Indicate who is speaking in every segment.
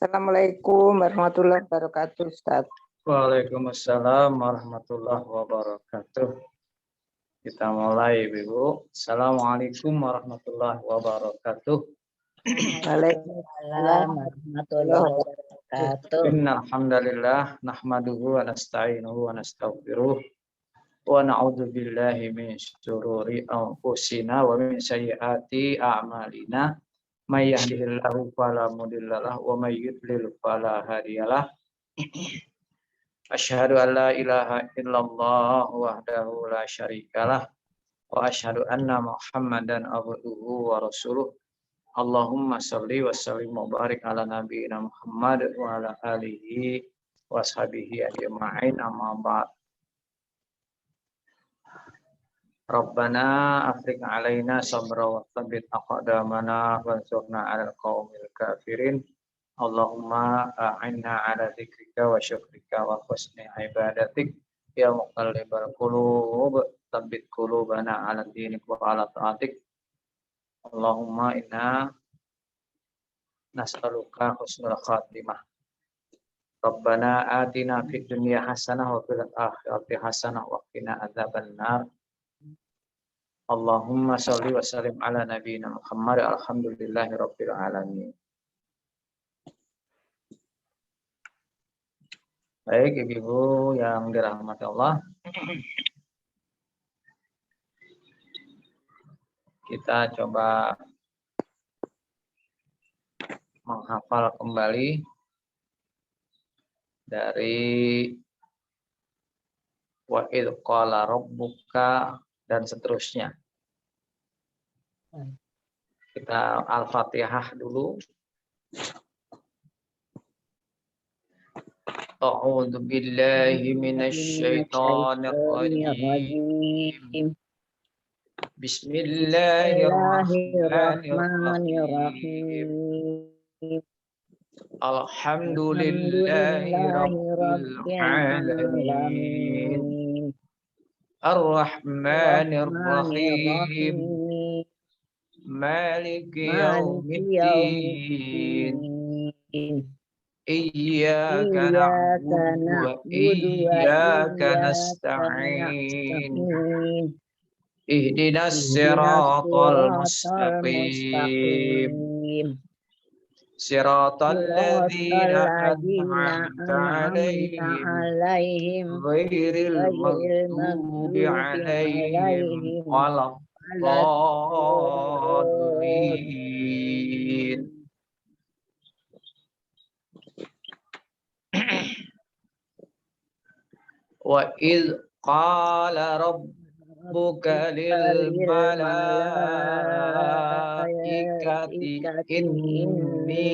Speaker 1: Assalamualaikum warahmatullahi wabarakatuh, Ustaz.
Speaker 2: Waalaikumsalam warahmatullahi wabarakatuh. Kita mulai, Ibu. Assalamualaikum warahmatullahi wabarakatuh.
Speaker 1: Waalaikumsalam warahmatullahi wabarakatuh.
Speaker 2: Innal hamdalillah nahmaduhu wa nasta'inuhu wa nastaghfiruh wa na'udzu billahi min syururi anfusina wa min sayyiati a'malina. May yahdihillahu fala mudhillalah wa may yudlil fala hadiyalah. Asyhadu an la ilaha illallah wahdahu la syarikalah wa asyhadu anna Muhammadan abduhu wa rasuluh. Allahumma shalli wa sallim wa barik ala nabiyyina Muhammad wa ala alihi wa sahbihi ajma'in, amma ba'd. Rabbana afriq alaina sabra wa tsabbit aqdamana wansurna 'alal qaumil kafirin. Allahumma a'inna 'ala dzikrika wa syukrika wa husni ibadatik ya muqallibal qulub tsabbit qulubana 'ala dinik wa 'ala ta'atik. Allahumma inna nas'aluka husnul khatimah. Rabbana atina fid dunya hasanah wa fil akhirati hasanah wa qina adzabannar. Allahumma shalli wa sallim ala nabiyyina Muhammad. Alhamdulillahi rabbil alamin. Baik, Ibu yang dirahmati Allah, kita coba menghafal kembali dari wa idz qala rabbuka dan seterusnya. Kita Al-Fatihah dulu. A'udzu billahi minasy syaithanir rajim. Bismillahirrahmanirrahim. Alhamdulillahi rabbil alamin. Ar-Rahmanir Rahim. Maliki yaumiddin. Iyyaka na'budu wa iyyaka nasta'in. Ihdinas siratal mustaqim. Siratal ladzina an'amta 'alaihim ghairil maghdubi 'alaihim waladdallin. Wa idz qala rabbuka lil malaikati inni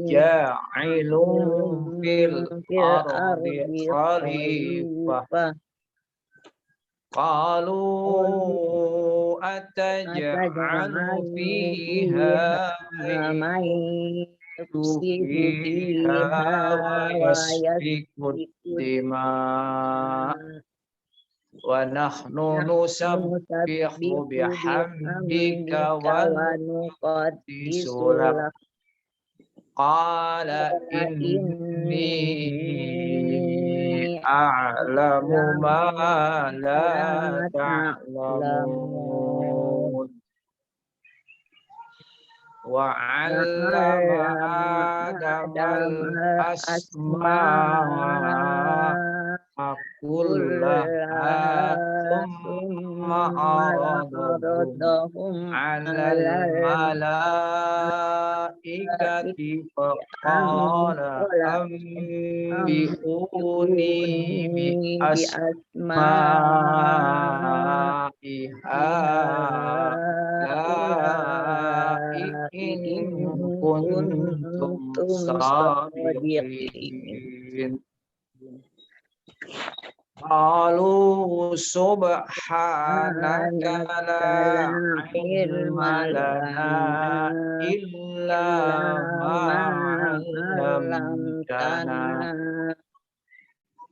Speaker 2: ja'ilun fil ardi khalifah. Qalu ataj'alu fiha man fiha wa yasfiku dima wa nahnu nusabbihu bihamdika wa nuqaddisu lak. Qala inni a'lamu ma la ta'lamun. Wa 'allama Adamal asma'a kullaha thumma aradahum 'alal malaikati faqala anbi'uni bi asma'i in kuntum sadiqin. Qalu subhanaka la ilma lana illa ma 'allamtana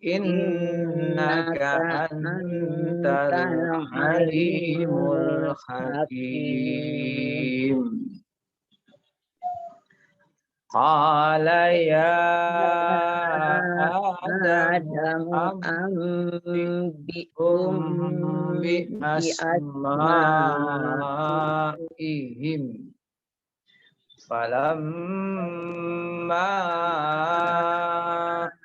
Speaker 2: innaka antal alimul hakim. Qala ya Adam anbi'hum bi asma'ihim. Falamma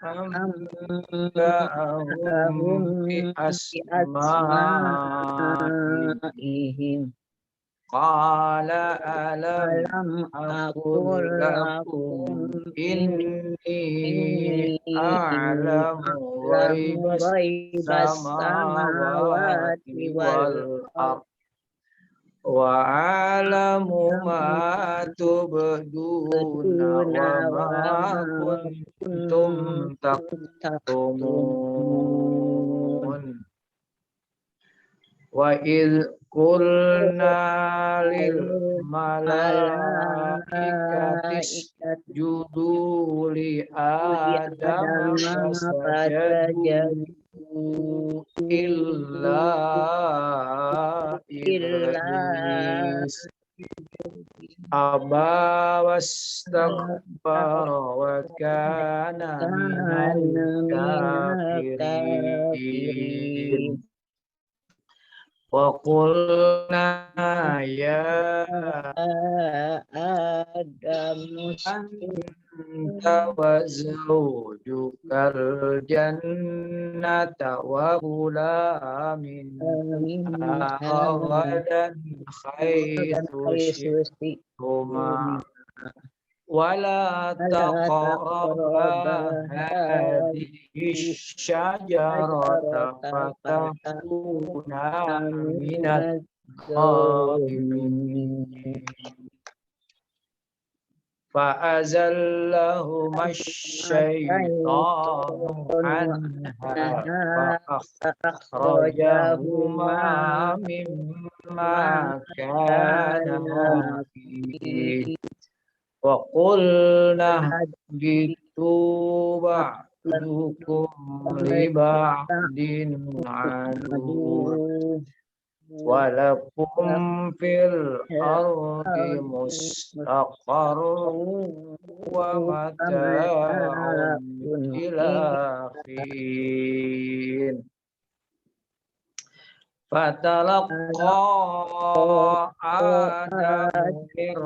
Speaker 2: anba'ahum bi asma'ihim. Qala alam aqul lakum inni a'lamu ghaibas samawati wal ardh wa a'lamu ma tubduna wa ma kuntum taktumun. Wa idh qulna lil malaikati isjudu li Adam fasajadu illa iblis aba wastakbara wa kana minal kafirin. Wa qulna ya Adam anta wa zawjukal jannata wa kula minha ragadan haitsu syi'tuma wala taqraba hadhihi syajarata fatakuna minaz zalimin. Fa'azallahuma asyaitanu anha fa'akhrajahuma mimma kana fihi. Wa qulna bitu ba'dukum li ba'din adu wa lakum fil ardi mustaqarrun wa mata'un ila hin. Fatalaqqa Adamu min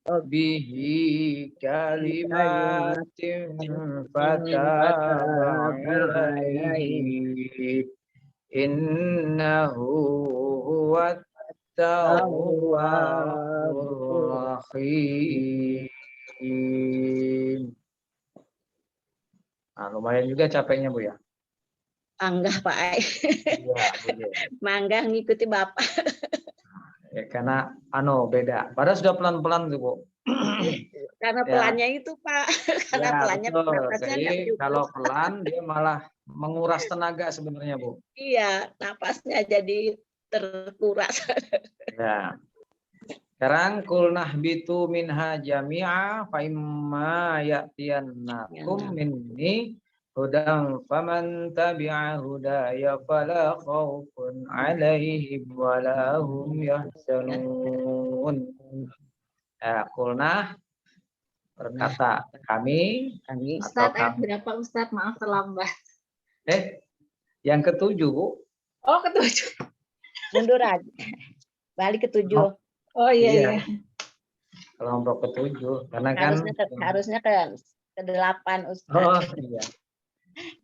Speaker 2: bihi kalimatin fataba alaihi innahu huwat tawwabur rahim. Nah, lumayan juga capeknya Bu ya.
Speaker 3: Enggak Pak.
Speaker 2: Iya,
Speaker 3: Mangga ngikuti Bapak.
Speaker 2: Ya, karena beda. Padahal sudah pelan-pelan tuh, Bu.
Speaker 3: Karena pelannya itu, Pak. Karena
Speaker 2: Ya,
Speaker 3: pelannya napasnya nggak
Speaker 2: jadi
Speaker 3: cukup.
Speaker 2: kalau pelan dia malah menguras tenaga sebenarnya, Bu.
Speaker 3: Iya, napasnya jadi terkuras.
Speaker 2: Ya. Sekarang kulnah bitu minha jami'a fa imma ya'tiyannakum minni hudan faman tabi'a hudaya fala khaufun 'alaihim wala hum yahzanun. Ya, kulnah berkata kami
Speaker 1: Kami
Speaker 2: atau
Speaker 3: Ustadz, ayat
Speaker 2: kami.
Speaker 3: berapa Ustadz? Maaf terlambat.
Speaker 2: Yang ketujuh, Bu.
Speaker 3: Oh, ketujuh.
Speaker 1: mundur aja. Balik ke 7.
Speaker 3: Oh iya,
Speaker 2: Iya.
Speaker 3: iya.
Speaker 2: Kelompok ketujuh, karena kan
Speaker 1: Harusnya ke 8 Ustaz.
Speaker 2: oh iya,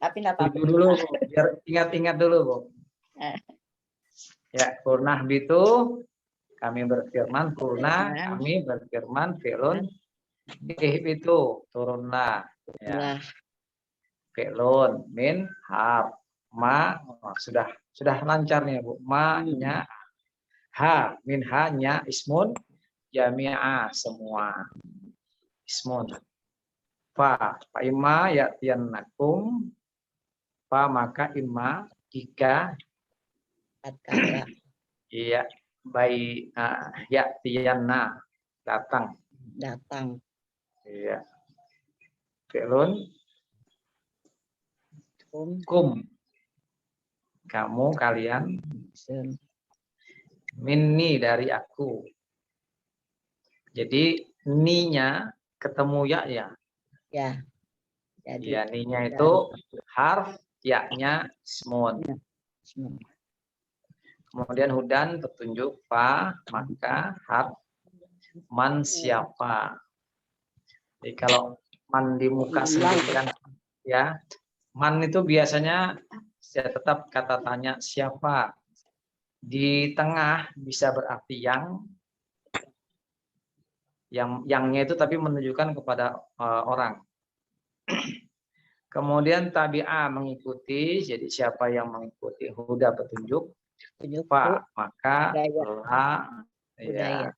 Speaker 1: Tapi enggak apa-apa.
Speaker 2: 7 dulu, Bu. Biar ingat-ingat dulu, Bu. Ya, kurnah itu kami berfirman, kurnah kami berfirman, fi'lun itu turunlah. Ya. Fi'lun min harf ma sudah lancar nih, Bu. Ma-nya ha min ha-nya ismun jami'ah semua. Ismun. Fa imma ya'tiyannakum fa maka imma jika iya baik ya'tiyanna datang. Iya. Fi'lun kum kamu kalian minni dari aku. Jadi ni-nya ketemu ya. Jadi ya, ni-nya itu harf, ya-nya ismun. Kemudian hudan petunjuk, fa maka harf, man siapa. Jadi kalau man di muka sendiri kan ya, man itu biasanya tetap kata tanya siapa. Di tengah bisa berarti yangnya itu tapi menunjukkan kepada orang. Kemudian tabi'ah mengikuti, jadi siapa yang mengikuti huda petunjuk, fa maka la ya.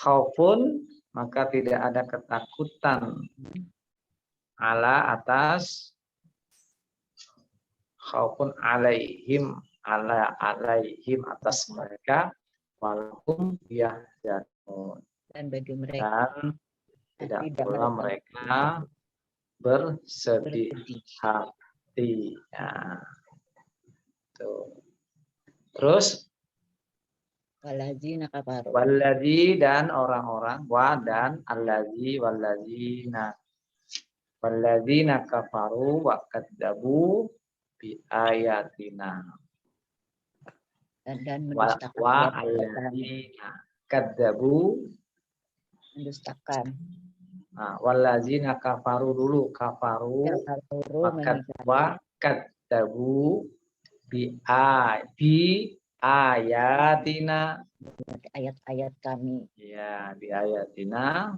Speaker 2: Khaufun maka tidak ada ketakutan ala atas, khaufun alaihim atas mereka, walaupun yahzanun.
Speaker 1: Dan bagi mereka
Speaker 2: Dan tidak pula mereka bersedih hati. Ya. Tuh. Terus waladzi dan orang-orang, wa dan allazi walladzina kafaru wa kadzabu bi ayatina.
Speaker 1: Dan
Speaker 2: wa alladzina kadzabu
Speaker 1: mendustakan.
Speaker 2: Nah, wallazina kafaru dulu, maka wa kadzabu bi ayatina,
Speaker 1: ayat-ayat kami.
Speaker 2: Ya, bi ayatina.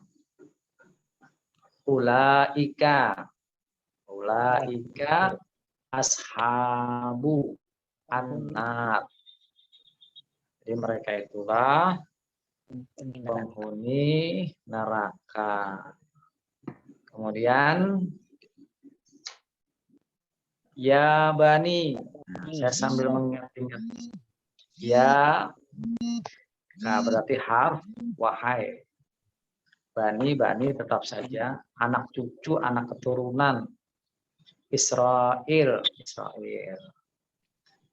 Speaker 2: Ulaika ashabu annar. Jadi mereka itulah penghuni neraka. Kemudian ya bani, saya sambil mengingat-ingat. Ya, nah berarti harf wahai. Bani tetap saja anak cucu, anak keturunan Israel.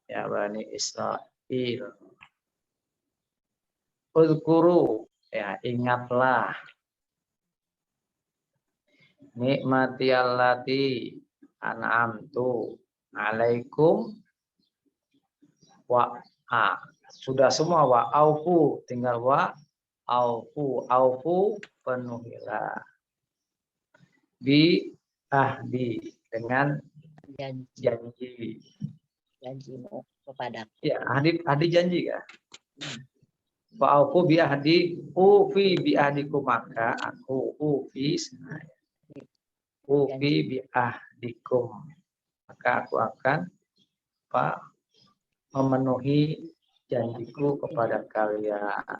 Speaker 2: Ya bani Israel. Uzkuru, ya ingatlah. Nikmati allati an'amtu alaikum wa sudah semua wa aufu, tinggal wa aufu penuhilah bi ahdi dengan
Speaker 1: janjimu kepada
Speaker 2: ya ahdi janji kan. Wa aufu bi ahdi ufi bi ahdikum maka aku ufi bi ahdikum maka aku akan memenuhi janjiku kepada kalian.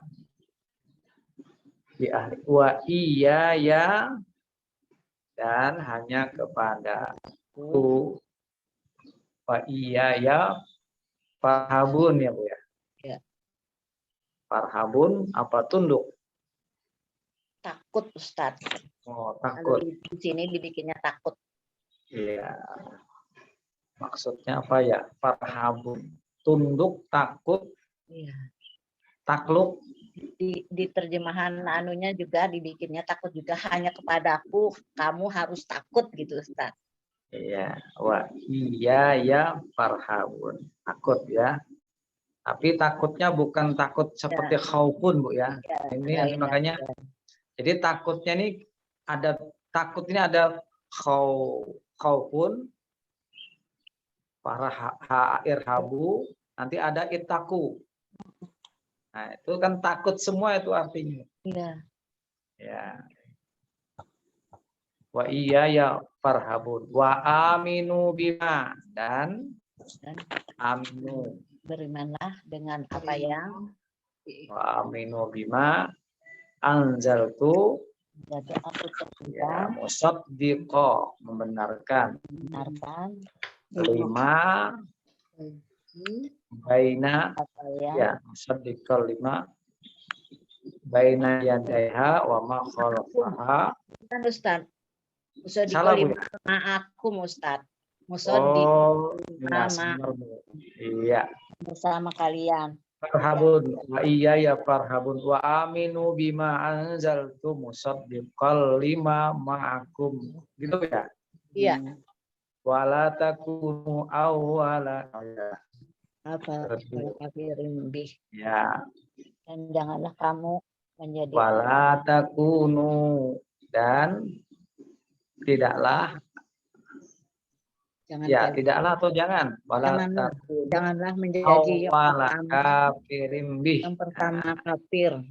Speaker 2: Bi ahdi wa iya ya dan hanya kepadaku. Wa iya ya farhabun ya Bu ya. Farhabun apa tunduk?
Speaker 1: Takut Ustaz.
Speaker 2: Oh, takut.
Speaker 1: Di sini dibikinnya takut.
Speaker 2: Iya. Maksudnya apa ya? Farhabun. Tunduk, takut.
Speaker 1: Iya.
Speaker 2: Takluk.
Speaker 1: di terjemahan anunya juga dibikinnya takut juga hanya kepadaku kamu harus takut gitu Ustaz.
Speaker 2: Iya, wa iya ya farhabun. Takut ya. Tapi takutnya bukan takut seperti khaufun, Bu ya. Ini nanti makanya jadi takutnya ini ada takut ini ada khaufun, irhabu, nanti ada itaku. Nah, itu kan takut semua itu artinya.
Speaker 1: Iya.
Speaker 2: Ya. Wa iya ya farhabun wa aminu bima dan aminu
Speaker 1: Berimanlah dengan apa yang
Speaker 2: wa aminu bima anzaltu
Speaker 1: jadi aku
Speaker 2: ya
Speaker 1: terima
Speaker 2: musaddiqo membenarkan
Speaker 1: benarkan
Speaker 2: lima baina
Speaker 1: apa yang
Speaker 2: ya musaddiqo lima baina yadaiha wa ma khalfaha.
Speaker 1: kan Ustaz. Ustaz
Speaker 2: Salah, Bu.
Speaker 1: ma'akum Ustaz. Musodi
Speaker 2: Oh, ya,
Speaker 1: sama
Speaker 2: benar, Bu. Iya.
Speaker 1: bersama kalian.
Speaker 2: Farhabun wa iya ya farhabun wa aminu bima anzaltu musaddiqal lima ma'akum. Gitu ya.
Speaker 1: Iya.
Speaker 2: Wala takunu awwala.
Speaker 1: Apa kafirin bih.
Speaker 2: Ya.
Speaker 1: Dan janganlah kamu menjadi
Speaker 2: Wala takunu dan tidaklah tidaklah atau jangan wala takunu
Speaker 1: janganlah menjadi
Speaker 2: awwala kafirin bih.
Speaker 1: yang pertama kafir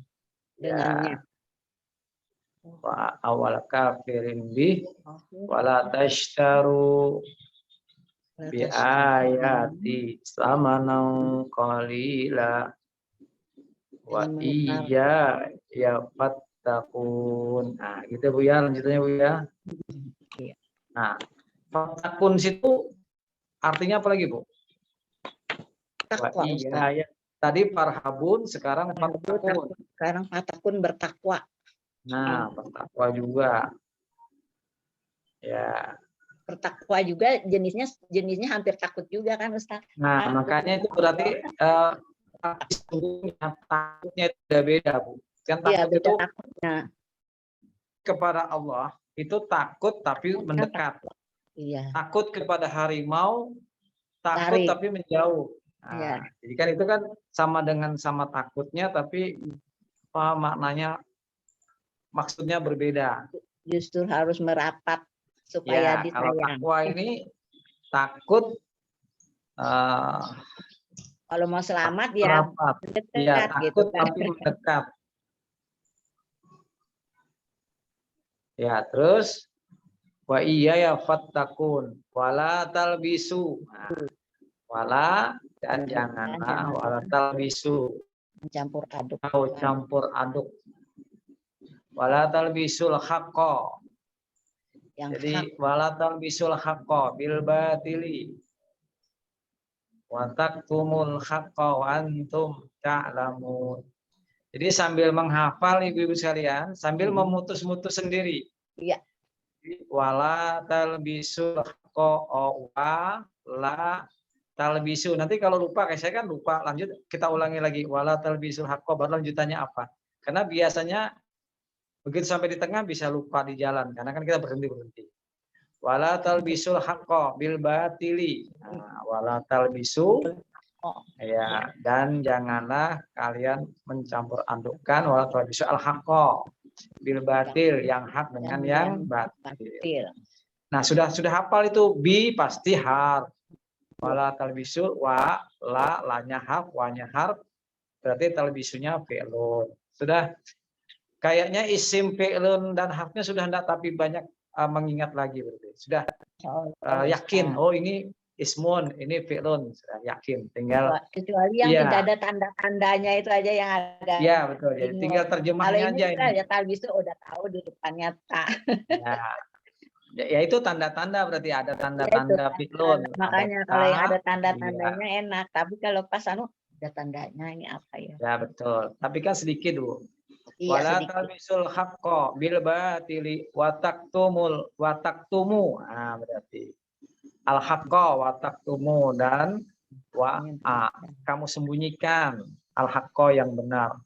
Speaker 1: dengannya.
Speaker 2: Wa awal kafirin bih wala tashtaru bi ayati samanan qalila wa iya ya fattaqun. Nah, gitu Bu ya, lanjutannya Bu ya. Nah, fattaqun situ artinya apa lagi Bu? Wa iya ya. Tadi farhabun, sekarang fattaqun.
Speaker 1: Sekarang fattaqun bertakwa.
Speaker 2: Nah, bertakwa juga. Ya.
Speaker 1: Bertakwa juga jenisnya hampir takut juga kan Ustaz.
Speaker 2: Nah, makanya itu berarti takutnya itu udah beda, Bu. Kan takut itu
Speaker 1: takutnya
Speaker 2: kepada Allah itu takut tapi mendekat.
Speaker 1: Iya.
Speaker 2: Takut kepada harimau, takut tapi menjauh. Nah, jadi kan itu kan sama dengan sama takutnya tapi maknanya maksudnya berbeda.
Speaker 1: Justru harus merapat supaya disayang.
Speaker 2: Kalau takwa ini takut
Speaker 1: kalau mau selamat ya mendekat gitu
Speaker 2: kan. Tapi mendekat. Ya, terus wa iya ya fattakun wala talbisu. Nah, wala dan janganlah wala talbisu
Speaker 1: campur aduk.
Speaker 2: Campur aduk. Wala talbisul haqqo. Jadi wala talbisul haqqo bil batili. Wa taktumul haqqo wa antum ta'lamun. Jadi sambil menghafal ibu-ibu sekalian, sambil memutus-mutus sendiri.
Speaker 1: Iya.
Speaker 2: Wala talbisul haqqo wa la talbisu. Nanti kalau lupa, kayak saya kan lupa, lanjut kita ulangi lagi. Wala talbisul haqqo, baru lanjutannya apa? Karena biasanya begitu sampai di tengah bisa lupa di jalan, karena kan kita berhenti. Wala talbisul haqqo bil batili. Nah, wala talbisu ya, dan janganlah kalian mencampur adukkan wala talbisu al haqqo bil batil, yang hak dengan yang batil. Nah, sudah hafal itu bi pasti harf. Wala talbisu wa la-nya harf, wa-nya harf, berarti talbisunya fi'lun. Sudah kayaknya isim fi'lun dan harfnya sudah enggak, tapi banyak mengingat lagi berarti. Sudah yakin, oh ini ismun, ini fi'lun, sudah yakin. Tinggal
Speaker 1: kecuali yang tidak ada tanda-tandanya itu aja yang ada.
Speaker 2: Iya, betul. Jadi tinggal terjemahnya aja ini.
Speaker 1: Ya talbisu udah tahu di depannya tak.
Speaker 2: Ya itu tanda-tanda, berarti ada tanda-tanda fi'lun.
Speaker 1: Makanya kalau yang ada tanda-tandanya enak, tapi kalau pas ada tandanya ini apa ya? Ya
Speaker 2: betul. Tapi kan sedikit, Bu. Wala talbisul haqqo bil batili wa taktumu. Nah, berarti al haqqo wa taktumu, dan kamu sembunyikan al haqqo yang benar.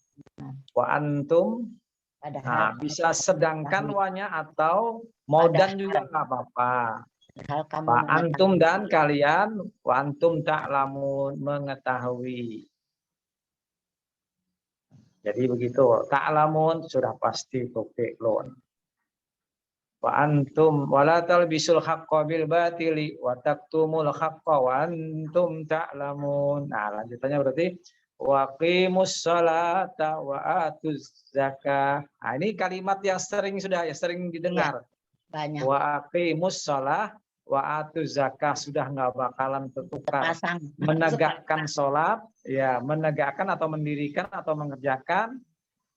Speaker 2: Wa antum.
Speaker 1: Padahal
Speaker 2: Nah, bisa sedangkan wanya atau mau dan juga nggak apa-apa.
Speaker 1: padahal kamu
Speaker 2: Wa
Speaker 1: mengetahui.
Speaker 2: antum dan kalian, wa antum ta'lamun mengetahui. Jadi begitu, ta'lamun sudah pasti fi'lun. Wa antum wala talbisul haqqo bil batili wa taktumul haqqo wa antum ta'lamun. Nah, lanjutannya berarti waqimus sholata wa atuz zakah. Nah, ini kalimat yang sering didengar.
Speaker 1: Banyak
Speaker 2: Wa aqimus shalah wa atuz zakah, sudah nggak bakalan tertukar.
Speaker 1: terpasang.
Speaker 2: Menegakkan sholat, ya menegakkan atau mendirikan atau mengerjakan,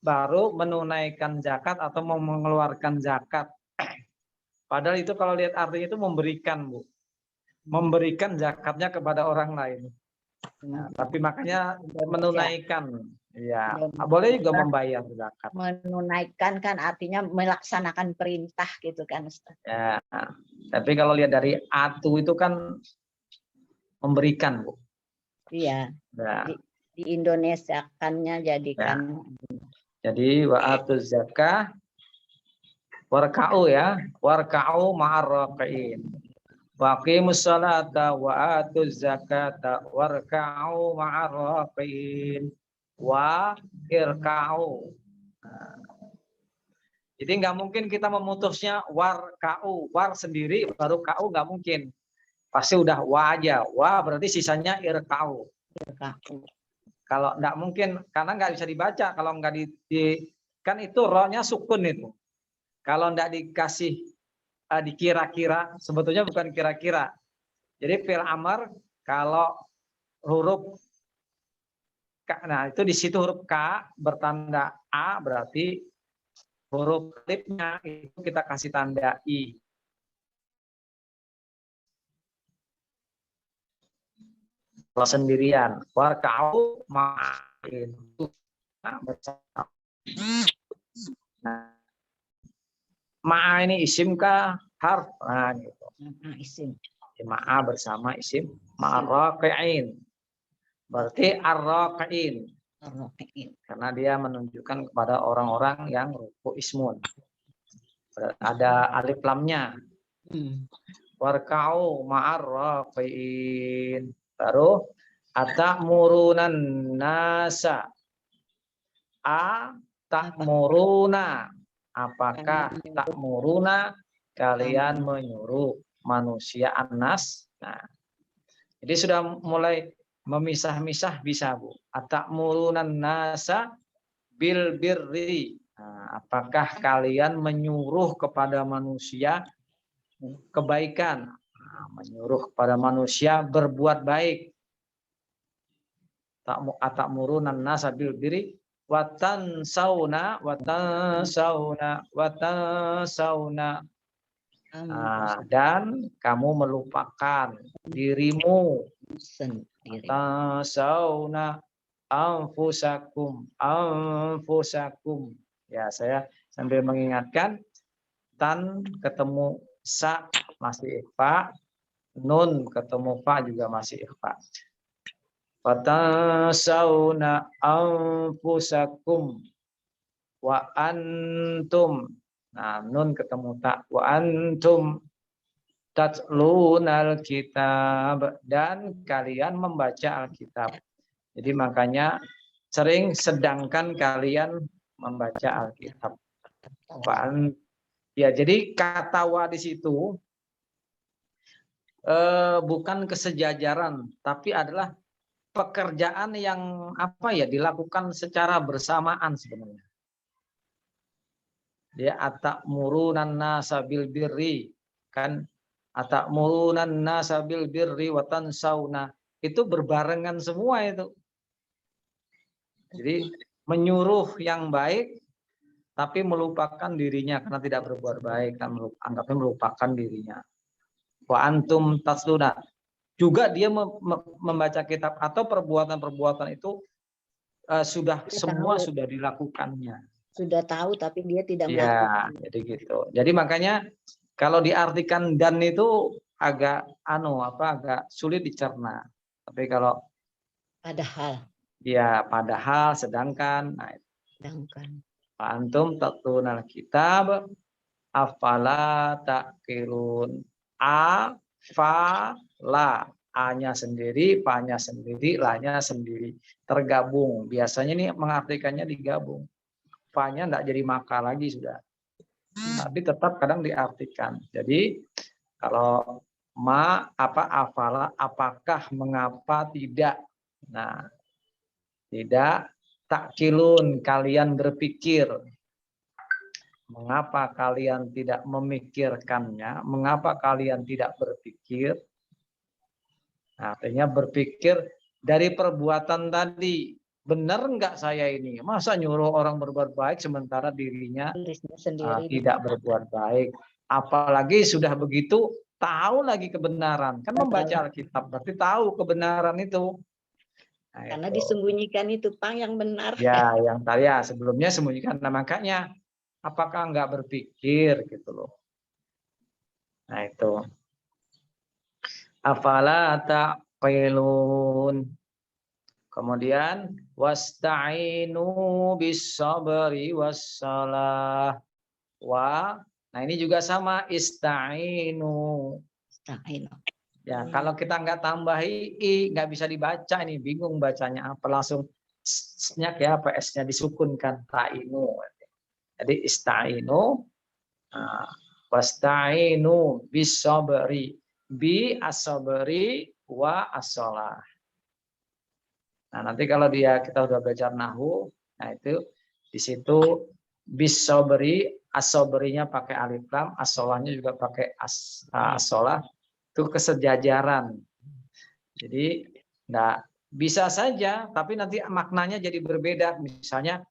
Speaker 2: baru menunaikan zakat atau mengeluarkan zakat. Padahal itu kalau lihat artinya itu memberikan, Bu. Memberikan zakatnya kepada orang lain. Nah, tapi makanya menunaikan, ya boleh juga membayar zakat.
Speaker 1: Menunaikan kan artinya melaksanakan perintah gitu kan, Ustaz.
Speaker 2: Ya, tapi kalau lihat dari atu itu kan memberikan, Bu.
Speaker 1: Iya.
Speaker 2: Nah,
Speaker 1: Di Indonesia kannya jadikan.
Speaker 2: jadi wa atuz zakah warka'u ya, warka'u ma'ar raqiin. Waqimus sholata wa atuz zakata warka'u ma'ar raqiin. Wa irka'u. Jadi nggak mungkin kita memutusnya warka'u, war sendiri baru ka'u, nggak mungkin. Pasti udah wa aja. Wa berarti sisanya irka'u. Kalau nggak mungkin, karena nggak bisa dibaca kalau nggak kan itu rohnya sukun itu. Kalau nggak dikasih dikira-kira, sebetulnya bukan kira-kira. Jadi fi'il amar kalau huruf K, nah itu di situ huruf K bertanda A, berarti huruf alifnya itu kita kasih tanda I. Kalau sendirian, warka'u ma'in. Nah, ma'a ini isim kah harf? Nah, gitu.
Speaker 1: Isim.
Speaker 2: Ma'a bersama isim ma'arraqi'in. Berarti arraqi'in. Karena dia menunjukkan kepada orang-orang yang ruku ismun. Ada alif lamnya. Warka'u ma'arraqi'in. Baru atamuruna nasa. Ta'muruna. Apakah ta'muruna kalian menyuruh manusia anas? Nah, jadi sudah mulai memisah-misah bisa, Bu. Atamuruna nasa bil birri. Nah, apakah kalian menyuruh kepada manusia kebaikan? Nah, menyuruh kepada manusia berbuat baik. Atamuruna nasa bil birri watan sauna. Dan kamu melupakan dirimu. Sauna anfusakum. Ya, saya sambil mengingatkan, tan ketemu sa masih ikhfa, nun ketemu fa juga masih ikhfa. Fatasawna anfusakum wa antum. Nah, nun ketemu tak. Wa antum tatlunal kitab. Dan kalian membaca Alkitab. Jadi makanya sering sedangkan kalian membaca Alkitab. Ya, jadi kata wa di situ bukan kesejajaran, tapi adalah pekerjaan yang dilakukan secara bersamaan sebenarnya. Dia atamuruna nasa bil birri, kan atamuruna nasa bil birri wa tansawna, itu berbarengan semua itu. Jadi menyuruh yang baik tapi melupakan dirinya karena tidak berbuat baik, kan anggapnya melupakan dirinya. Wa antum tasluna. Juga dia membaca kitab atau perbuatan-perbuatan itu sudah dilakukannya.
Speaker 1: Sudah tahu tapi dia tidak
Speaker 2: melakukan. Ya, jadi gitu. Jadi makanya kalau diartikan dan itu agak agak sulit dicerna. Tapi kalau padahal sedangkan, nah,
Speaker 3: Sedangkan.
Speaker 2: Antum tatlunal kitab afala ta'qilun. A, fa, la. A-nya sendiri, fa-nya sendiri, la-nya sendiri. Tergabung. Biasanya ini mengartikannya digabung. Fa-nya enggak jadi maka lagi sudah. Tapi tetap kadang diartikan. Jadi kalau afala, apakah, mengapa, tidak. Nah, tidak takkilun, kalian berpikir. Mengapa kalian tidak memikirkannya? Mengapa kalian tidak berpikir? Nah, artinya berpikir dari perbuatan tadi. Benar enggak saya ini? Masa nyuruh orang berbuat baik sementara dirinya
Speaker 1: sendiri
Speaker 2: tidak berbuat baik. Apalagi sudah begitu, tahu lagi kebenaran. Kan membaca Alkitab, berarti tahu kebenaran itu. Nah,
Speaker 3: Karena
Speaker 2: itu.
Speaker 3: disembunyikan itu Pang yang benar.
Speaker 2: Ya, yang tadi ya sebelumnya sembunyikan. Nah, makanya apakah enggak berpikir gitu loh. Nah, itu. Afala taqilun. Kemudian wasta'inu bis-sabri was-salah. Nah ini juga sama ista'inu. Ya, kalau kita nggak tambahi i, nggak bisa dibaca ini, bingung bacanya apa, langsung s-nya ya apa s-nya disukunkan, ta'inu. Jadi ista'inu, wasta'inu bis-sabri, bi as-sabri wa as-shalah. Nah, nanti kalau kita udah belajar nahwu, nah itu di situ bis-sabri, as-sabrinya pakai alif lam, as-shalahnya juga pakai as-shalah, itu kesejajaran. Jadi enggak bisa saja, tapi nanti maknanya jadi berbeda. Misalnya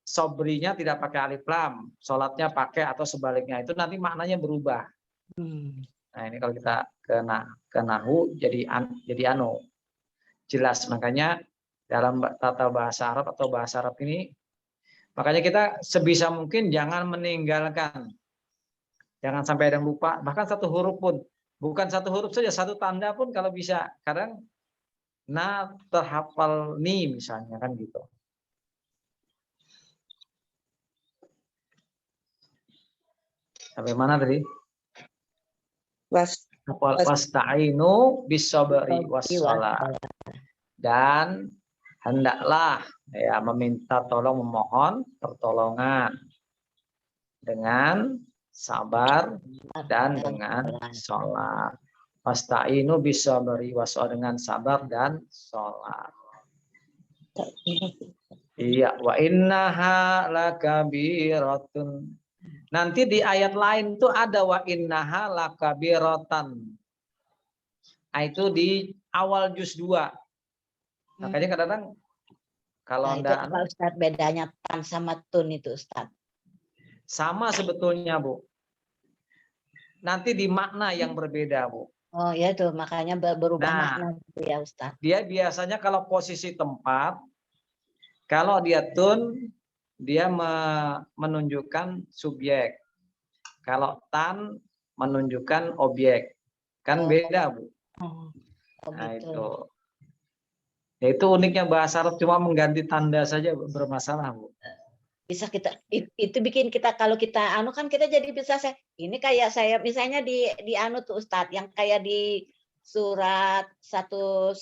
Speaker 2: sobrinya tidak pakai alif lam, sholatnya pakai atau sebaliknya, itu nanti maknanya berubah. Nah, ini kalau kita ke nahwu jadi jelas. Makanya dalam tata bahasa Arab atau bahasa Arab ini, makanya kita sebisa mungkin jangan meninggalkan, jangan sampai ada yang lupa, bahkan satu huruf pun, bukan satu huruf saja, satu tanda pun kalau bisa. Kadang terhafal ni misalnya kan gitu. Sampai mana tadi? Wasta'inu bis-sabri was-shalah. Dan hendaklah ya meminta tolong, memohon pertolongan dengan sabar dan dengan sholat. Wasta'inu bis-sabri was-shalah, dengan sabar dan sholat. Iya, wa innaha lakabiratun. Nanti di ayat lain itu ada wa innaha lakabiratan. Nah, itu di awal juz 2. Makanya kadang-kadang kalau
Speaker 1: itu apa Ustaz bedanya tan sama tun itu Ustaz?
Speaker 2: Sama sebetulnya, Bu. Nanti di makna yang berbeda, Bu.
Speaker 1: Oh ya tuh, makanya berubah makna gitu ya Ustaz.
Speaker 2: Dia biasanya kalau posisi tempat, kalau dia tun, dia menunjukkan subjek. Kalau tan menunjukkan objek. Kan beda, Bu. Nah,
Speaker 1: gitu.
Speaker 2: itu. Ya, itu uniknya bahasa Arab, cuma mengganti tanda saja bermasalah, Bu.
Speaker 1: Bisa kita itu bikin kita, kalau kita kan kita jadi bisa ini kayak saya misalnya di tuh Ustadz yang kayak di surat 195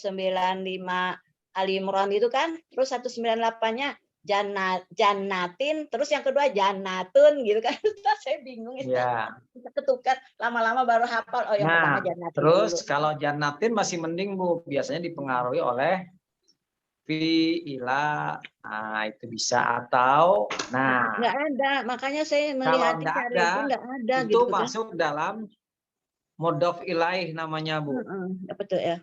Speaker 1: Ali Imran itu kan, terus 198-nya jannatin, terus yang kedua jannatun gitu kan. Saya bingung
Speaker 2: ya.
Speaker 1: Kita ketukar lama-lama baru hafal. Oh yang pertama jannatin.
Speaker 2: Terus
Speaker 1: dulu.
Speaker 2: Kalau jannatin masih mending, Bu, biasanya dipengaruhi oleh fi'ila, nah itu bisa, atau
Speaker 1: nggak ada, makanya saya melihat cari itu nggak ada
Speaker 2: itu
Speaker 1: gitu
Speaker 2: masuk
Speaker 1: kan?
Speaker 2: dalam mudhof ilaih namanya, Bu.
Speaker 1: Betul ya.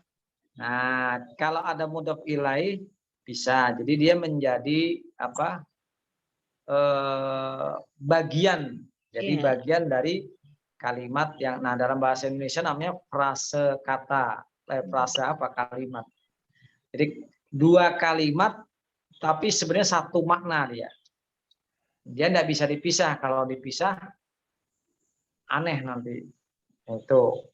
Speaker 2: Nah, kalau ada mudhof ilaih bisa, jadi dia menjadi bagian, jadi bagian dari kalimat yang, dalam bahasa Indonesia namanya frase kata, frase kalimat. Jadi dua kalimat tapi sebenarnya satu makna dia. Dia tidak bisa dipisah. Kalau dipisah aneh nanti. Itu.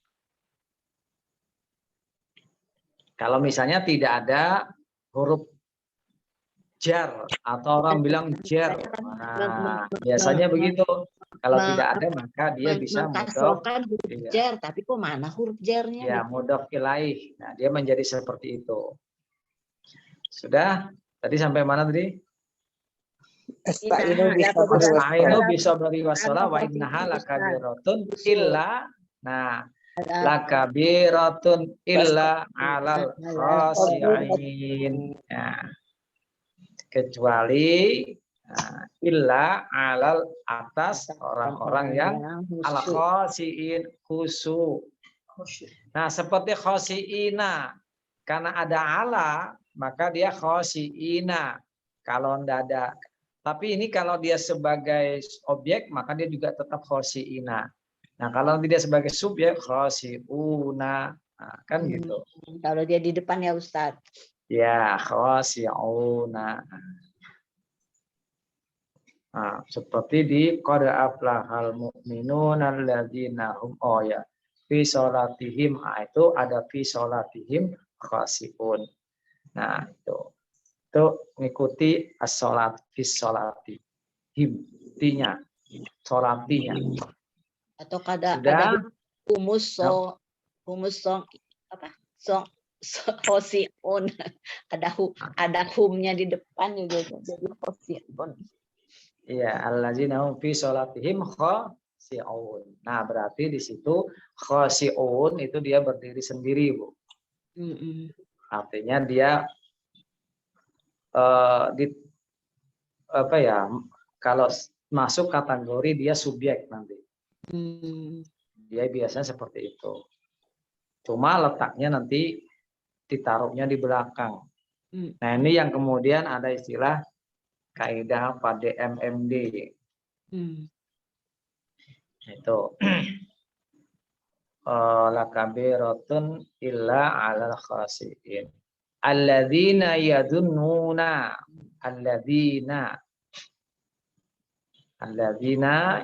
Speaker 2: Kalau misalnya tidak ada huruf jar atau orang bilang jer. Nah, biasanya begitu. Kalau tidak ada maka dia bisa mudhof.
Speaker 1: mengkasrokan huruf
Speaker 2: Iya.
Speaker 1: jar, tapi kok mana huruf jarnya?
Speaker 2: Ya, mudhof ilaih. Nah, dia menjadi seperti itu. Sudah? Tadi sampai mana tadi?
Speaker 4: Astagfirullah bisa
Speaker 2: Asta'inu
Speaker 4: berwassalam.
Speaker 2: bisabri wassalah wa innaha lakabiratun illa. Nah, lakabiratun illa alal khasi'in. Nah, kecuali illa alal atas orang-orang yang al khasi'in khusyuk. Nah, seperti khasi'ina, karena ada ala maka dia khasi'ina. Kalau enggak ada, tapi ini kalau dia sebagai objek maka dia juga tetap khasi'ina. Nah, kalau tidak sebagai subjek khasi'una. Nah, kan gitu.
Speaker 1: Kalau dia di depan ya Ustadz.
Speaker 2: Ya, khasi'una. Nah, seperti di qad aflahal mu'minun alladzina hum fi sholatihim, itu ada fi sholatihim khasi'un. Nah, itu mengikuti as-sholat fi sholatihim, tinya, sholatinya.
Speaker 1: Atau ada humus apa? Khosi'un. Ada humnya di depan juga jadi khosi'un.
Speaker 2: Iya, alladzina hum fi sholatihim khasi'un. Nah, berarti di situ khasi'un itu dia berdiri sendiri, Bu. Artinya dia kalau masuk kategori dia subjek nanti. Dia biasanya seperti itu. Cuma letaknya nanti ditaruhnya di belakang. Nah, ini yang kemudian ada istilah kaidah pada MMD. Itu lakabiratun illa alal khasi'in. Alladzina yadunnuna, alladzina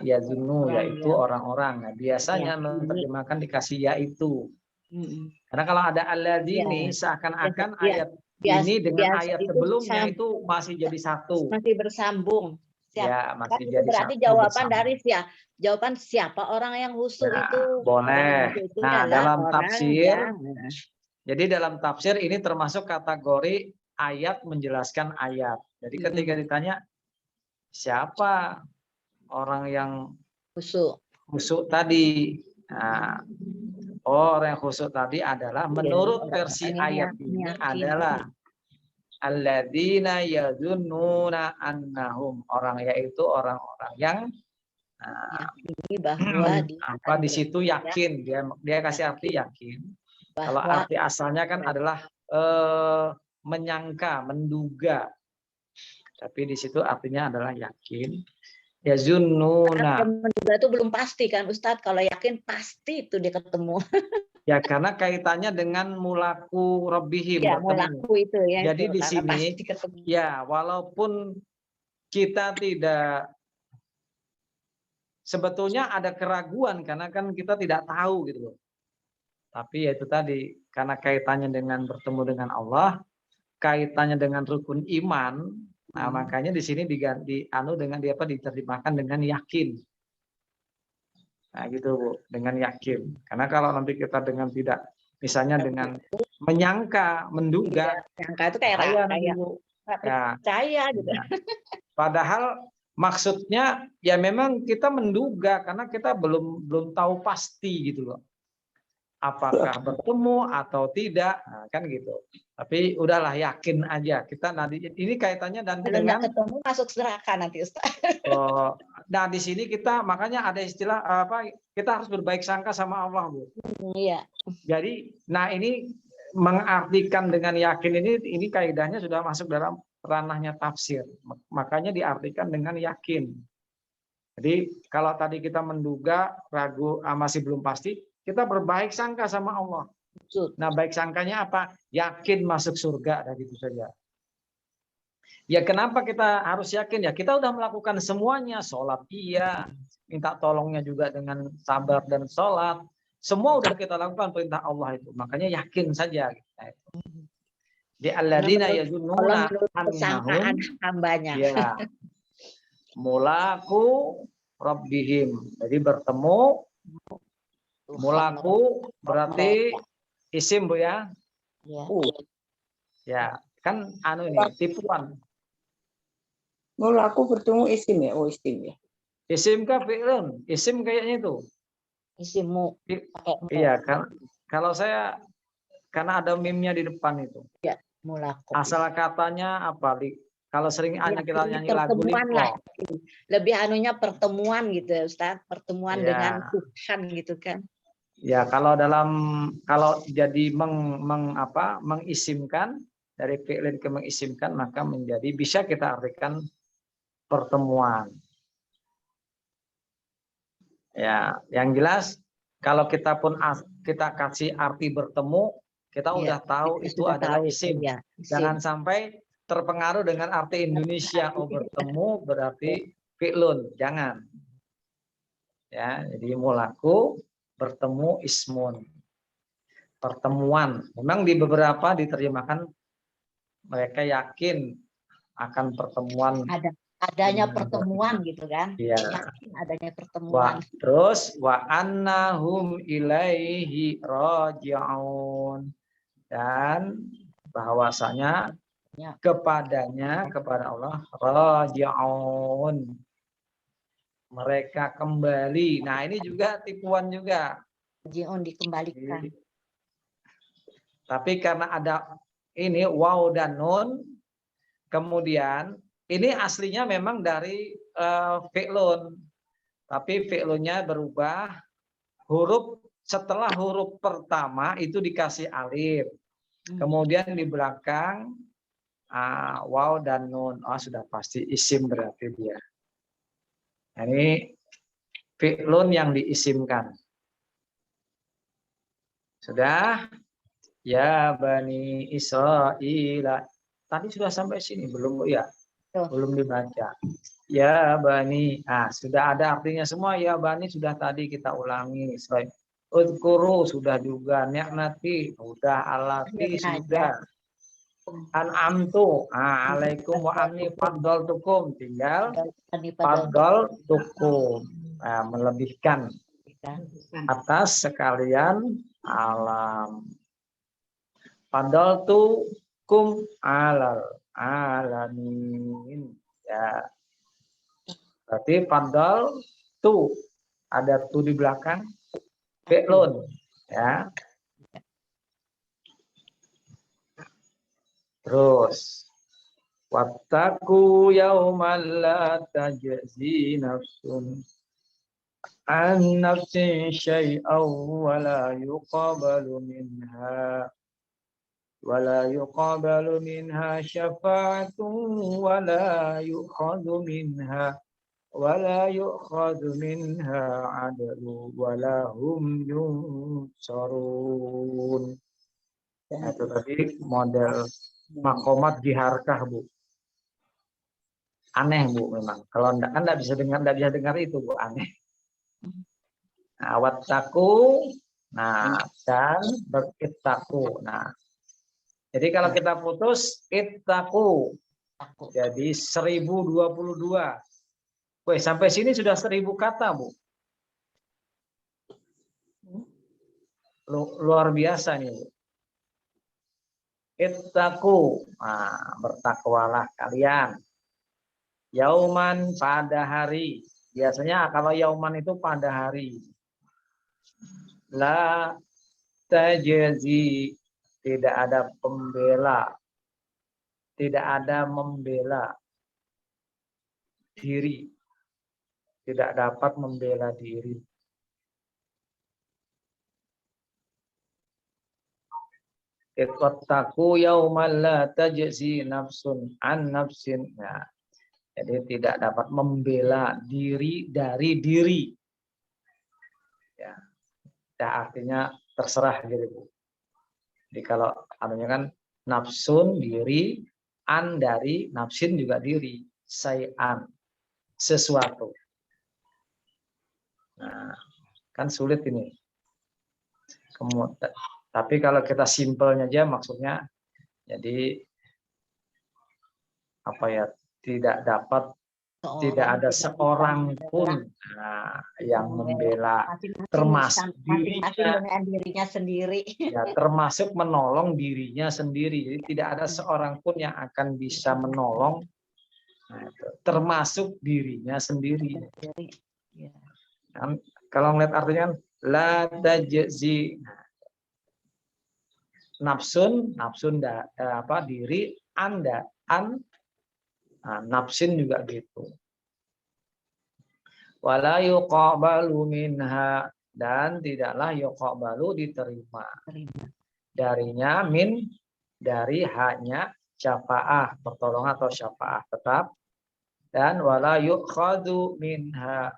Speaker 2: yadunnu, yaitu orang-orang. Nah, biasanya menerjemahkan dikasih yaitu. Karena kalau ada alladzini seakan-akan ayat ini dengan ayat sebelumnya itu masih jadi satu.
Speaker 1: Masih bersambung.
Speaker 2: Ya, masih
Speaker 1: itu
Speaker 2: jadi
Speaker 1: berarti
Speaker 2: satu
Speaker 1: jawaban
Speaker 2: bersambung.
Speaker 1: jawaban siapa orang yang khusyuk itu?
Speaker 2: Boleh. Nah, dalam tafsir, jadi dalam tafsir ini termasuk kategori ayat menjelaskan ayat. Jadi ketika ditanya siapa orang yang khusyuk tadi, nah, orang yang khusyuk tadi adalah menurut versi ayat ini adalah alladzina yadunnuna annahum, yaitu orang-orang yang bahwa di situ yakin, dia kasih arti yakin. Kalau arti asalnya kan adalah menyangka, menduga. Tapi di situ artinya adalah yakin. Yazunnuna.
Speaker 1: Menduga itu belum pasti kan Ustadz, kalau yakin pasti itu dia ketemu.
Speaker 2: Ya, karena kaitannya dengan mulaku rabbihim,
Speaker 1: ya,
Speaker 2: bertemu.
Speaker 1: Mulaku itu ya.
Speaker 2: Jadi di sini ya, walaupun kita tidak, sebetulnya ada keraguan karena kan kita tidak tahu gitu loh. Tapi ya itu tadi, karena kaitannya dengan bertemu dengan Allah, kaitannya dengan rukun iman, nah makanya di sini diterjemahkan dengan yakin. Nah gitu Bu, dengan yakin. Karena kalau nanti kita dengan tidak, misalnya dengan menyangka, menduga,
Speaker 1: menyangka itu kayak percaya gitu.
Speaker 2: Ya. Padahal maksudnya ya memang kita menduga karena kita belum tahu pasti gitu loh. Apakah bertemu atau tidak, nah, kan gitu. Tapi udahlah yakin aja. Kita nanti ini kaitannya nanti dengan
Speaker 1: ketemu masuk neraka nanti Ustaz.
Speaker 2: Nah di sini kita makanya ada istilah apa? Kita harus berbaik sangka sama Allah, Bu.
Speaker 1: Iya.
Speaker 2: Jadi, nah ini mengartikan dengan yakin ini kaidahnya sudah masuk dalam ranahnya tafsir. Makanya diartikan dengan yakin. Jadi kalau tadi kita menduga, ragu, masih belum pasti, kita berbaik sangka sama Allah. Nah, baik sangkanya apa? Yakin masuk surga, dan gitu saja. Ya kenapa kita harus yakin? Ya kita udah melakukan semuanya, sholat iya, minta tolongnya juga dengan sabar dan sholat. Semua udah kita lakukan perintah Allah itu. Makanya yakin saja. Di alladzina
Speaker 1: Allah
Speaker 2: yazunnuna
Speaker 1: menurut persangkaan
Speaker 2: annahum
Speaker 1: hambanya.
Speaker 2: ya mulaku rabbihim. Jadi bertemu
Speaker 1: Tuhan
Speaker 2: mulaku berarti isim Bu ya.
Speaker 1: ya.
Speaker 2: Ya, kan anu ini tipuan.
Speaker 4: Mula aku bertemu isim ya, oh isim ya.
Speaker 2: Isim kah fi'lun? Isim kayaknya itu.
Speaker 1: Isimu pakai mu.
Speaker 2: Iya, kan kalau saya karena ada mimnya di depan itu.
Speaker 1: Ya, mulaku.
Speaker 2: Asal katanya apa? Kalau sering
Speaker 1: Ya,
Speaker 2: kita nyanyi lagu
Speaker 1: pertemuan lah.
Speaker 2: lipo.
Speaker 1: Lebih anunya pertemuan gitu ya Ustaz, pertemuan
Speaker 2: Ya.
Speaker 1: dengan Tuhan gitu kan.
Speaker 2: Ya, kalau jadi mengisimkan dari fi'lin ke mengisimkan maka menjadi bisa kita artikan pertemuan. Ya, yang jelas kalau kita kasih arti bertemu, kita
Speaker 1: Ya,
Speaker 2: udah tahu
Speaker 1: kita
Speaker 2: itu
Speaker 1: sudah
Speaker 2: adalah
Speaker 1: tahu,
Speaker 2: isim.
Speaker 1: ya, isim.
Speaker 2: Jangan sampai terpengaruh dengan arti Indonesia. Oh, bertemu berarti fi'lun. Jangan. Ya, jadi mulaku bertemu ismun. Pertemuan. Memang di beberapa diterjemahkan mereka yakin akan pertemuan.
Speaker 1: Adanya pertemuan gitu kan.
Speaker 2: Iya.
Speaker 1: Yakin adanya pertemuan.
Speaker 2: Terus wa annahum ilaihi raji'un, dan bahwasanya
Speaker 1: Ya.
Speaker 2: kepada Allah raji'un, mereka kembali. Nah, ini juga tipuan juga.
Speaker 1: Jion dikembalikan.
Speaker 2: Tapi karena ada ini waw dan nun, kemudian ini aslinya memang dari fi'lun. Tapi fi'lunnya berubah, huruf setelah huruf pertama itu dikasih alif. Kemudian di belakang waw dan nun. Oh, sudah pasti isim berarti dia. Ini fi'lun yang diisimkan. Sudah? Ya Bani Israil. Tadi sudah sampai sini belum Bu ya? Belum dibaca. Ya Bani. Sudah ada artinya semua. Ya Bani sudah tadi kita ulangi. Udkuru sudah juga. Ni'mati sudah. Alati sudah. An'amtu alaikum wa anni faddaltukum. Tinggal faddaltukum. Melebihkan atas sekalian alam. Faddaltukum alal alamin. Ya. Berarti faddal tu ada tu di belakang fi'lun ya. Terus wattaqu yauman la tajzi nafsun an nafsin syai'aw wa la yuqbalu minha syafa'atun wa la yu'khadhu minha 'adlu wa la hum yunsarun. Itu tadi model makomat diharkah Bu. Aneh Bu memang. Kalau enggak bisa dengar itu Bu, aneh. Nah, wattaku, dan berittaku. Nah, jadi kalau kita putus ittaku, jadi 1022. Wih, sampai sini sudah 1000 kata Bu. Luar biasa nih Bu. Ittaku, bertakwalah kalian. Yauman pada hari. Biasanya kalau yauman itu pada hari. La tajzi, tidak ada pembela. Tidak ada membela diri. Tidak dapat membela diri. Ittaku yauman la tajzi nafsun an nafsin. Nah, jadi tidak dapat membela diri dari diri. Ya, artinya terserah gitu Bu. Jadi kalau adanya kan nafsun diri, an dari, nafsin juga diri, say'an sesuatu. Nah, kan sulit ini. Kemudian, tapi kalau kita simpelnya aja maksudnya Jadi apa ya, tidak dapat, tidak ada seorang pun yang membela, termasuk
Speaker 1: masing-masing dengan dirinya sendiri.
Speaker 2: ya, termasuk menolong dirinya sendiri. Jadi tidak ada seorang pun yang akan bisa menolong, termasuk dirinya sendiri.
Speaker 1: Ya.
Speaker 2: Kan, kalau ngeliat artinya la tajzi, nafsun diri, anda nafsin juga gitu. Wala yuqabalu minha, dan tidaklah yuqabalu diterima darinya, dari haknya syafaah, pertolongan atau syafaah tetap, dan wala yukhadu minha,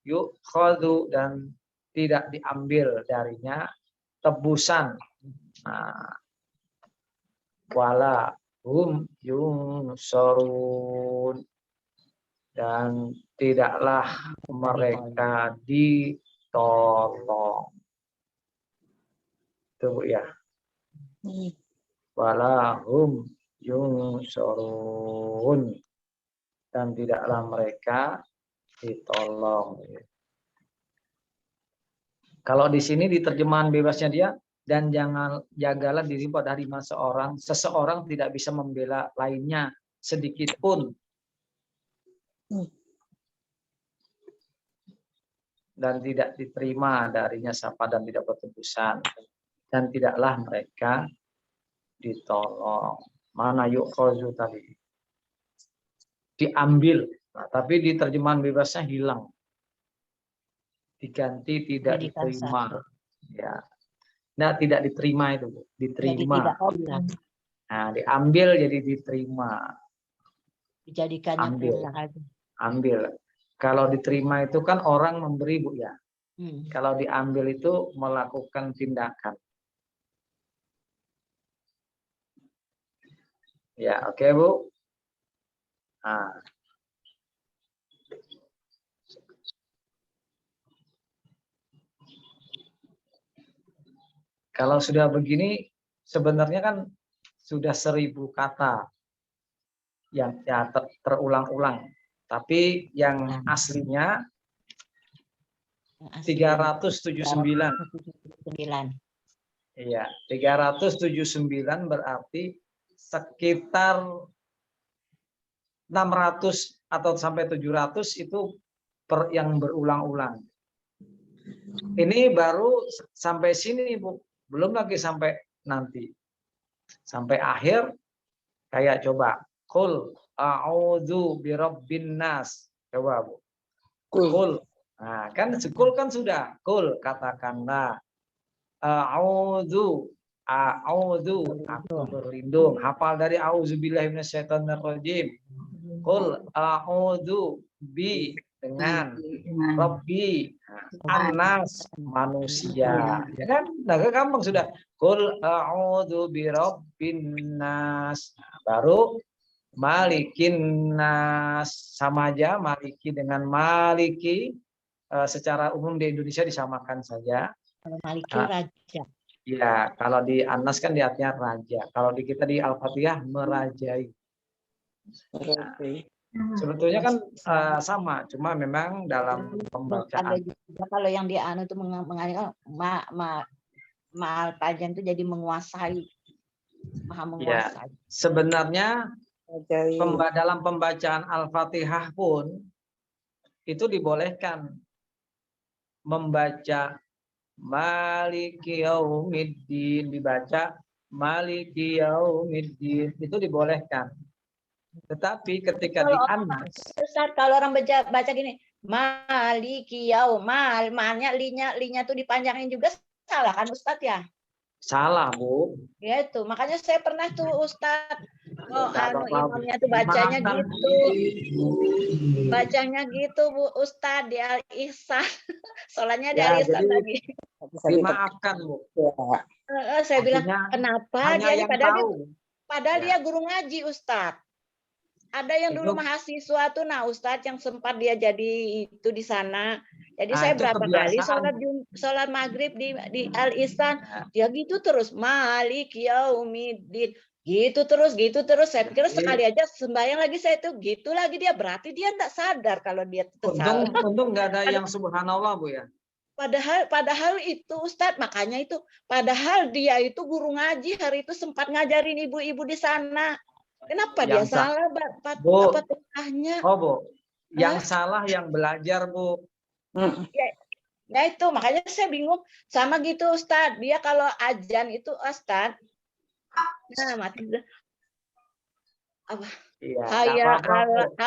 Speaker 2: yukhadu, dan tidak diambil darinya tebusan. Wala hum yunsarun, dan tidaklah mereka ditolong. Itu Bu ya. Wala hum yunsarun, dan tidaklah mereka ditolong. Kalau di sini di terjemahan bebasnya dia, dan jagalah dirimu dari seseorang tidak bisa membela lainnya sedikit pun. Dan tidak diterima darinya sapa dan tidak bertebusan, dan tidaklah mereka ditolong. Mana yu'khazu tadi diambil, tapi di terjemahan bebasnya hilang, diganti tidak diterima. Ya, nah, tidak diterima itu Bu, diterima. Nah, diambil jadi diterima.
Speaker 1: Dijadikannya
Speaker 2: ambil. Kalau diterima itu kan orang memberi Bu ya. Kalau diambil itu melakukan tindakan. Ya, oke Bu. Nah. Kalau sudah begini, sebenarnya kan sudah 1000 kata yang ya, terulang-ulang. Tapi yang aslinya 379. Iya, 379 berarti sekitar 600 atau sampai 700 itu yang berulang-ulang. Ini baru sampai sini Bu, belum lagi sampai nanti. Sampai akhir kayak coba qul a'udzu birabbin nas. Coba Bu. Qul. Nah, kan qul kan sudah. Qul, katakanlah. A'udzu aku berlindung. Hafal dari auzubillahi minasyaitonirrajim. Qul a'udzu bi, dengan Rabbi, Anas, manusia. Ya kan? Nah, gampang sudah. Qul a'udzu birabbin nas. Baru malikin nas, sama aja maliki dengan maliki, secara umum di Indonesia disamakan saja.
Speaker 1: Kalau maliki raja.
Speaker 2: Ya, kalau di Anas kan artinya raja. Kalau di kita di Al-Fatihah merajai. Nah, sebetulnya kan sama, cuma memang dalam pembacaan.
Speaker 1: Ada juga kalau yang di anu itu mengatakan Al-Fajr itu jadi menguasai, maha menguasai.
Speaker 2: Ya, sebenarnya dalam pembacaan Al-Fatihah pun itu dibolehkan membaca Maliki Yaumiddin, dibaca Maliki Yaumiddin, itu dibolehkan. Tetapi ketika di Anas,
Speaker 1: kalau orang baca gini, Maliki malnya linya tuh dipanjangin juga salah kan Ustadz ya?
Speaker 2: Salah Bu.
Speaker 1: Ya itu, makanya saya pernah tuh Ustadz, imamnya tuh bacanya gitu Bu Ustadz di Al-Ihsan, sholatnya di Al-Ihsan lagi.
Speaker 2: Dimaafkan Bu.
Speaker 1: Saya bilang kenapa dia padahal
Speaker 2: Ya.
Speaker 1: dia guru ngaji Ustadz. Ada yang dulu mahasiswa tuh, nah Ustadz yang sempat dia jadi itu di sana. Jadi saya berapa kali sholat maghrib di Al-Ihsan, dia gitu terus Malik Yaumiddin. Gitu terus. Saya pikir
Speaker 2: Jadi,
Speaker 1: sekali aja sembahyang lagi saya tuh gitu lagi dia, berarti dia enggak sadar kalau dia itu salah.
Speaker 2: untung nggak ada yang subhanallah Bu ya.
Speaker 1: Padahal itu Ustadz, makanya itu padahal dia itu guru ngaji, hari itu sempat ngajarin ibu-ibu di sana. Kenapa dia
Speaker 2: Yang sa-
Speaker 1: salah
Speaker 2: Bu,
Speaker 1: apa tengahnya?
Speaker 2: oh Bu, yang
Speaker 1: Hah?
Speaker 2: salah yang belajar Bu.
Speaker 1: Ya, ya itu makanya saya bingung sama gitu Ustadz. Dia kalau ajan itu Ustadz, nah mati dah. Apa?
Speaker 2: Iya, nggak
Speaker 1: Haya
Speaker 2: apa-apa Bu.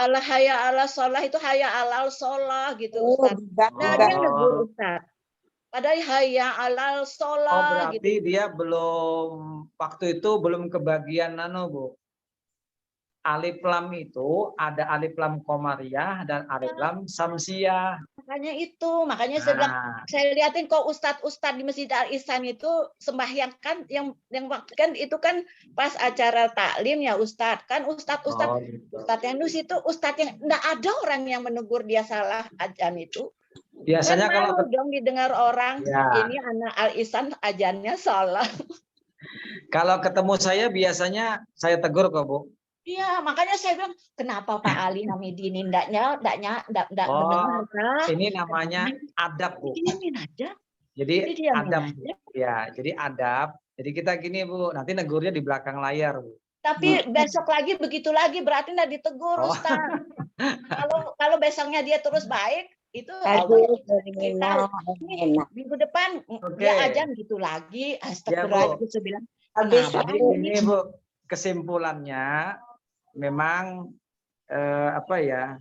Speaker 1: ala sholah itu haya alal sholah gitu
Speaker 4: Oh,
Speaker 1: Ustadz. Nah dia
Speaker 4: diganti.
Speaker 1: negur
Speaker 2: Oh,
Speaker 1: Ustadz. Padahal haya alal
Speaker 2: oh
Speaker 1: sholah gitu.
Speaker 2: berarti dia belum waktu itu belum kebagian Bu. Alif lam itu ada alif lam komariah dan alif lam samsiah.
Speaker 1: Makanya saya bilang,
Speaker 2: Nah,
Speaker 1: saya liatin kok ustadz di Masjid Al Ihsan itu sembahyang kan yang waktu kan itu kan pas acara taklim ya ustadz kan ustadz
Speaker 2: oh, gitu.
Speaker 1: yang di situ ustadz yang enggak ada orang yang menegur dia salah ajan itu.
Speaker 2: Biasanya
Speaker 1: Kan
Speaker 2: kalau
Speaker 1: malu dong didengar orang
Speaker 2: ya,
Speaker 1: ini anak Al Ihsan ajannya salah.
Speaker 2: kalau ketemu saya biasanya saya tegur kok Bu.
Speaker 1: Iya, makanya saya bilang kenapa Pak Ali Hamidin enggak
Speaker 2: Oh,
Speaker 1: mendengar kah?
Speaker 2: ini namanya adab Bu.
Speaker 1: Diamin aja.
Speaker 2: Jadi
Speaker 1: Diamin
Speaker 2: adab Bu.
Speaker 1: aja.
Speaker 2: Ya, jadi adab. Jadi kita gini Bu, nanti negurnya di belakang layar Bu.
Speaker 1: Tapi besok lagi begitu lagi berarti enggak ditegur
Speaker 2: Oh.
Speaker 1: Ustaz. Kalau besoknya dia terus baik, itu
Speaker 4: Aduh,
Speaker 1: Allah
Speaker 4: enak,
Speaker 1: ini
Speaker 4: enak.
Speaker 1: minggu depan
Speaker 2: Oke.
Speaker 1: dia ajan gitu lagi. Astagfirullahaladzim saya bilang.
Speaker 4: Habis
Speaker 2: Jadi
Speaker 1: Kenapa
Speaker 2: ini Bu, kesimpulannya memang apa ya?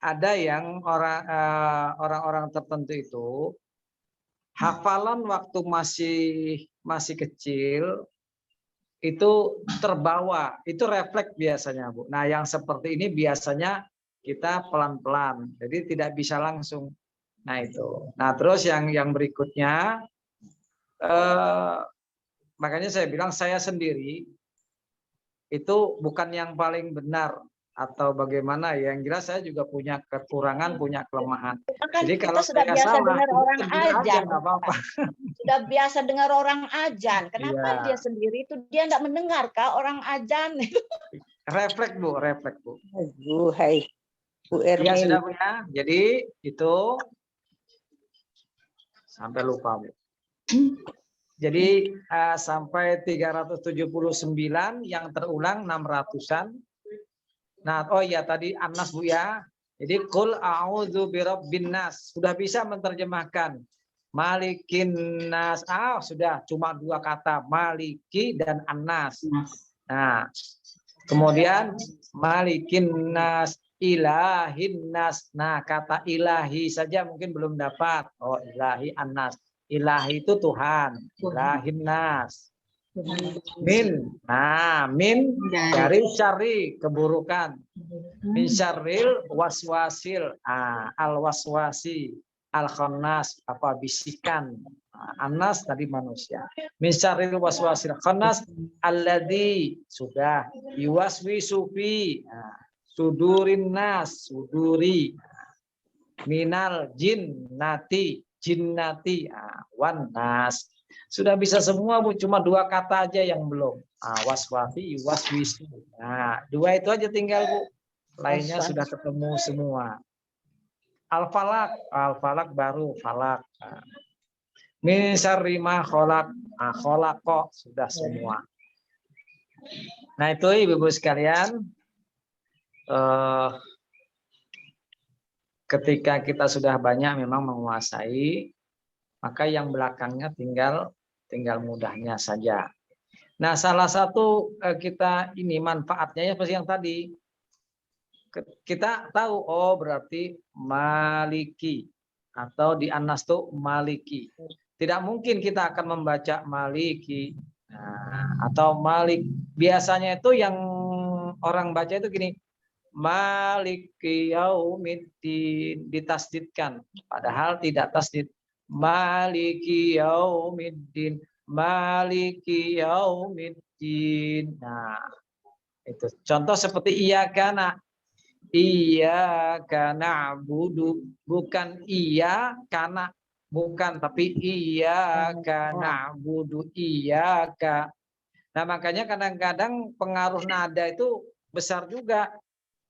Speaker 2: Ada yang orang-orang tertentu itu hafalan waktu masih kecil itu terbawa, itu refleks biasanya Bu. Nah, yang seperti ini biasanya kita pelan-pelan, jadi tidak bisa langsung. Nah itu. Nah terus yang berikutnya, makanya saya bilang saya sendiri itu bukan yang paling benar atau bagaimana ya, yang jelas saya juga punya kekurangan, punya kelemahan.
Speaker 1: kan
Speaker 2: Jadi
Speaker 1: kita
Speaker 2: kalau
Speaker 1: sudah
Speaker 2: saya
Speaker 1: biasa
Speaker 2: salah,
Speaker 1: dengar orang
Speaker 2: tegur aja,
Speaker 1: ajan.
Speaker 2: nggak apa-apa.
Speaker 1: Sudah biasa dengar orang ajan. Kenapa
Speaker 2: Iya.
Speaker 1: dia sendiri itu dia enggak mendengar kah orang ajan?
Speaker 2: Refleks Bu, refleks Bu.
Speaker 4: Aduh, hai. Bu
Speaker 2: Ya
Speaker 4: Ermin.
Speaker 2: sudah Bu ya. Jadi itu sampai lupa Bu. Jadi sampai 379 yang terulang 600-an. Nah, oh ya tadi Anas Bu ya. Jadi qul a'udzu birabbin nas. Sudah bisa menerjemahkan Malikin nas. Sudah cuma 2 kata, Maliki dan Anas. Nah, kemudian Malikin nas, Ilahin nas. Nah, kata ilahi saja mungkin belum dapat. Oh, ilahi Anas. Ilahi itu Tuhan, ilahin nas. Min, min dari syarri keburukan. Min syarril waswasil, al waswasi, al khannas apa bisikan. Anas tadi manusia. Min syarril waswasil khannas alladzi sudah yuwaswisu fi sudurin nas, suduri minal jinnati wan nas. Sudah bisa semua Bu, cuma 2 kata aja yang belum. Waswafi, waswisu. Nah, 2 itu aja tinggal Bu. Lainnya sudah ketemu semua. Al-falak baru falak. Min syarri ma khalaq, khalaqo sudah semua. Nah, itu Ibu-ibu sekalian, ketika kita sudah banyak memang menguasai, maka yang belakangnya tinggal mudahnya saja. Nah, salah satu kita ini manfaatnya ya seperti yang tadi. Kita tahu, oh berarti maliki atau di Anas tuh maliki. Tidak mungkin kita akan membaca maliki atau malik. Biasanya itu yang orang baca itu gini, maliki yaumiddin, ditasdidkan, padahal tidak tasdid. Maliki yaumiddin, maliki yaumiddin. Nah, itu contoh seperti iyyaka na'budu, bukan iya karena bukan, tapi iyyaka na'budu, iyyaka Nah, makanya kadang-kadang pengaruh nada itu besar juga.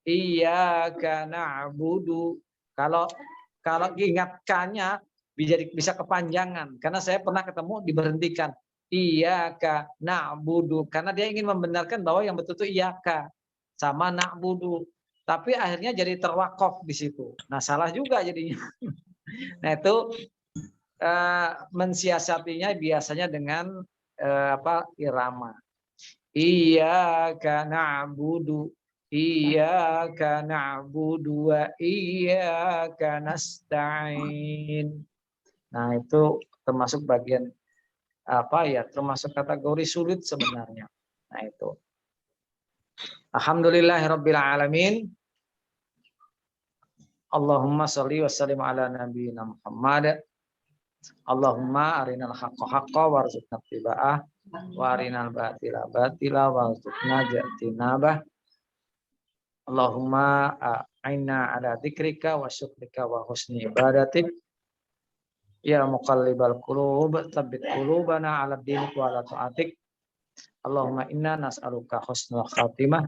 Speaker 2: Iyyaka na'budu. Kalau kalau ingatkannya bisa kepanjangan karena saya pernah ketemu diberhentikan. Iyyaka na'budu karena dia ingin membenarkan bahwa yang betul itu iyyaka sama na'budu. Tapi akhirnya jadi terwakaf di situ. Nah, salah juga jadinya. Nah, itu mensiasatinya biasanya dengan irama. Iyyaka na'budu Iyyaka na'budu wa iyyaka nasta'in. Nah, itu termasuk bagian termasuk kategori sulit sebenarnya. Nah, itu. Alhamdulillahirabbil alamin. Allahumma shalli wa sallim ala nabiyyina Muhammad. Allahumma arinal haqqa haqqa warzuqna ittiba'ah wa arinal batila batila warzuqna ijtinabah. Allahumma a'inna ala dzikrika wa syukrika wa husni ibadatik. Ya muqallibal qulub, tsabbit qulubana ala dinik wa ala ta'atik. Allahumma inna nas'aluka husnul khatimah.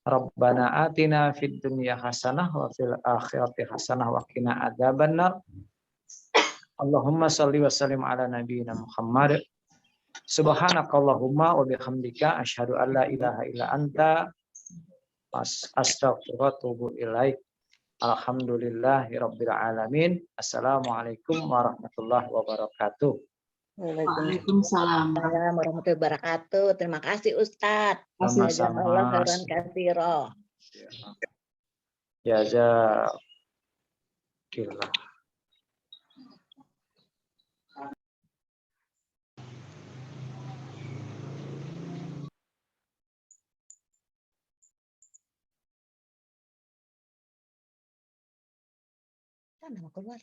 Speaker 2: Rabbana atina fid dunya hasanah wa fil akhirati hasanah wa qina adzabannar. Allahumma shalli wa sallim ala nabiyyina Muhammad. Subhanakallahumma wa bihamdika asyhadu an la ilaha illa anta astaghfiruka wa atubu ilaik. Alhamdulillahirabbil alamin. Assalamualaikum warahmatullahi wabarakatuh.
Speaker 3: Waalaikumsalam.
Speaker 1: Waalaikumsalam warahmatullahi wabarakatuh. Terima kasih Ustadz.
Speaker 2: Sama-sama.
Speaker 1: Jazakallah khairan katsiran.
Speaker 2: Jazakillah.
Speaker 1: Kan nama keluar.